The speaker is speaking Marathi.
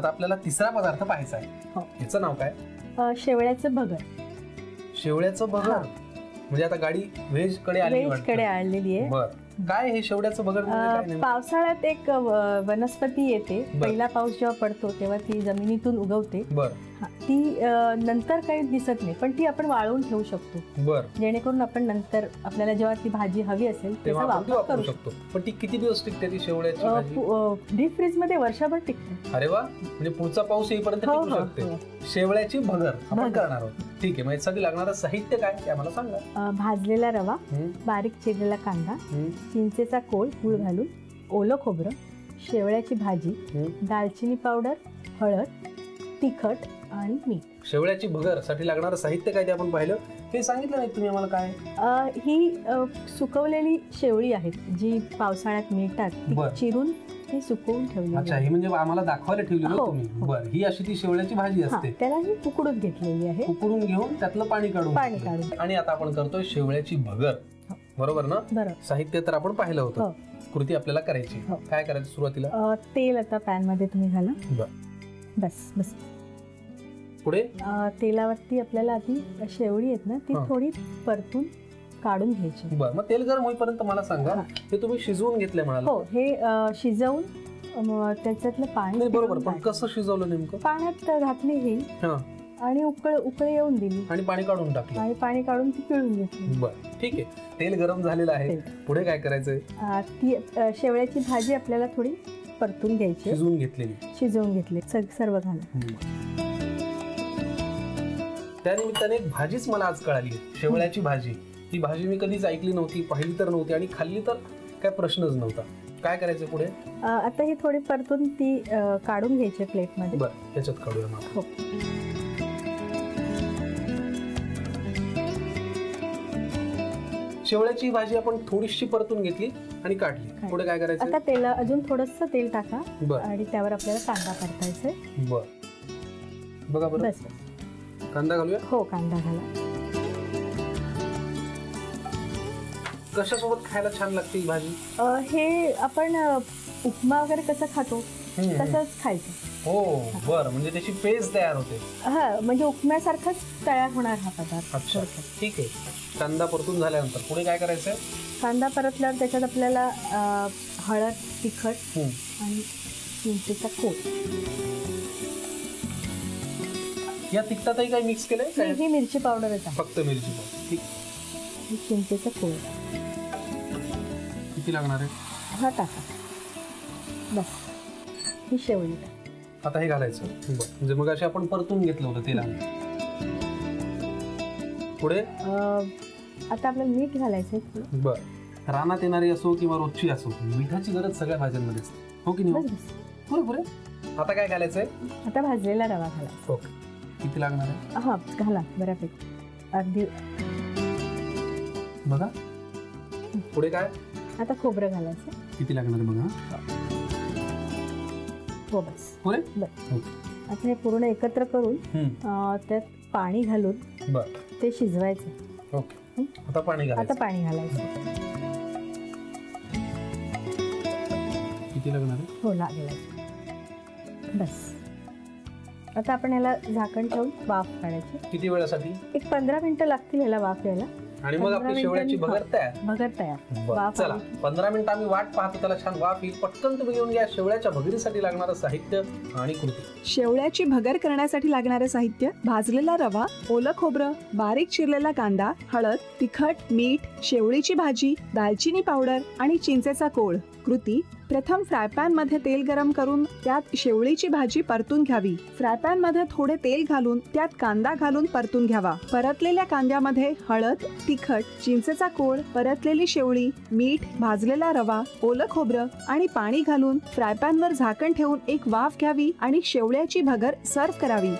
आता आपल्याला तिसरा पदार्थ पाहायचा आहे. याचं नाव काय? शेवळ्याचं भगर. शेवळ्याचं भगर म्हणजे आता गाडी व्हेज कडे आलेली आहे. बर, काय हे शेवळ्याचं भगर म्हणजे? पावसाळ्यात एक वनस्पती येते. पहिला पाऊस जेव्हा पडतो तेव्हा ती जमिनीतून उगवते. बर, ती नंतर काही दिसत नाही, पण ती आपण वाळवून ठेवू शकतो. बर, जेणेकरून आपण नंतर आपल्याला जेव्हा ती भाजी हवी असेल त्याचा वापर करू शकतो. पण ती किती दिवस टिकते ती शेवळ्याची भाजी? डीप फ्रीज मध्ये वर्षभर टिकते. अरे वा, म्हणजे पुढचा पाऊस येईपर्यंत टिकू शकते. शेवळ्याची भगर आपण करणार आहोत. ठीक आहे, मग यासाठी लागणारं साहित्य काय ते आम्हाला सांगा. भाजलेला रवा, बारीक चिरलेला कांदा, चिंचेचा कोळ, गूळ घालून, ओलं खोबरं, शेवळ्याची भाजी, दालचिनी पावडर, हळद, तिखट आणि मीठ. शेवळ्याची भगर साठी लागणारं साहित्य काय ते आपण पाहिलं. हे सांगितलं नाही तुम्ही आम्हाला काय? ही सुकवलेली शेवळी आहेत जी पावसाळ्यात मिळतात, चिरून ही सुकवून ठेवली. अच्छा, ही म्हणजे आम्हाला दाखवायला ठेवली ना तुम्ही. बरं, ही अशी ती शेवळ्याची भाजी असते. त्याला ही उकडून घेतलेली आहे. उकडून घेऊन त्यातलं पाणी काढून. आणि आता आपण करतोय शेवळ्याची भगर, बरोबर ना? बरोबर. साहित्य तर आपण पाहिलं होतं. कृती आपल्याला करायची. काय करायचं सुरुवातीला? तेल आता पॅन मध्ये तुम्ही घाला. बस बस. पुढे तेलावरती आपल्याला आधी शेवळी आहेत ना ती थोडी परतून काढून घ्यायची. बरं, मग तेल गरम होईपर्यंत मला सांगा, हे तुम्ही शिजवून घेतले म्हणाल? हो, हे शिजवून त्याच्यातलं पाणी. बरोबर, पण कसं शिजवलं नेमकं? पाण्यात घातली ही आणि उकळी येऊन दिली आणि पाणी काढून टाकलं आणि पाणी काढून ती पिळून घेतली. बरं, ठीक आहे. तेल गरम झालेलं आहे. पुढे काय करायचंय? ती शेवळ्याची भाजी आपल्याला थोडी परतून घ्यायची. शिजवून घेतली सर्व घालून. त्यानिमित्ताने एक भाजीच मला आज कळाली, शेवळ्याची भाजी. ही भाजी मी कधीच ऐकली नव्हती, पाहिली तर नव्हती आणि खाल्ली तर काय प्रश्नच नव्हता. काय करायचं पुढे? आता ही थोडी परतून ती काढून घ्यायची प्लेट मध्ये. बरं, त्याच्यात काढूया मग. शेवळ्याची भाजी आपण थोडीशी परतून घेतली आणि काढली. पुढे काय करायचं? आता तेल अजून थोडंसं तेल टाका आणि त्यावर आपल्याला कांदा परतायचा. बरं, बघा बरं. बस, कांदा घालूया. हो, कांदा घाला. कशासोबत खायला छान लागते ही भाजी? हे आपण उपमा वगैरे कसं खातो तसंच खायचं. हो, बरं, म्हणजे त्याची पेस्ट तयार होते. म्हणजे उपम्यासारखाच तयार होणार हा पदार्थ. अच्छा, ठीक आहे. कांदा परतून झाल्यानंतर पुढे काय करायचं? कांदा परतल्यावर त्याच्यात आपल्याला हळद, तिखट आणि चिंचेचा कोळ. या तिखटातही काही मिक्स केलंय? ही मिरची पावडर आहे, फक्त मिरची पावडर. ठीक. चिंचेचा कोळ किती लागणार आहे? हा टाका. बस, ही शेवळी. आता हे घालायचं. म्हणजे मग अशी आपण परतून घेतलं होतं तेलाने. पुढे आता आपल्याला मीठ घालायचंय. बर, रानात येणारी असो किंवा रोजची असो, मिठाची गरज सगळ्या भाज्यांमध्ये असते, हो की नाही? पुरे. आता काय घालायचंय? आता भाजलेला रवा घालायचा. ओके. किती लागणार आहे? हा, घाला बऱ्यापैकी, अर्धी. बघा. पुढे काय? आता खोबरं घालायचं. किती लागणार आहे बघा. हो, बस. पुरे. आता हे पूर्ण एकत्र करून त्यात पाणी घालून ते शिजवायचं. ओके. आता पाणी घालायचं. किती लागणार आहे? हो, लागेल. बस. आता आपण याला झाकण ठेवून वाफ काढायची. किती वेळासाठी? एक 15 मिनिटं लागतील याला वाफ यायला. आणि मग आपली शेवळ्याची भगर तयार. चला, 15 मिनिटं आम्ही वाट पाहतो, त्याला छान वाफ येईल. पटकन तुम्ही घेऊन घ्या शेवळ्याच्या भगरीसाठी लागणारं साहित्य आणि कृती. शेवळ्याची भगर करण्यासाठी लागणारं साहित्य: भाजलेला रवा, ओलं खोबरं, बारीक चिरलेला कांदा, हळद, तिखट, मीठ, शेवळीची भाजी, दालचिनी पावडर आणि चिंचेचा कोळ. कृती: प्रथम फ्रायपॅन मध्ये तेल गरम करून त्यात शेवळीची भाजी परतून घ्यावी. फ्रायपॅन मध्ये थोडे तेल घालून त्यात कांदा घालून परतून घ्यावा. परतलेल्या कांद्यामध्ये हळद, तिखट, चिंचेचा कोळ, परतलेली शेवळी, मीठ, भाजलेला रवा, ओलं खोबरं आणि पाणी घालून फ्रायपॅनवर झाकण ठेवून एक वाफ घ्यावी आणि शेवळ्याची भगर सर्व्ह करावी.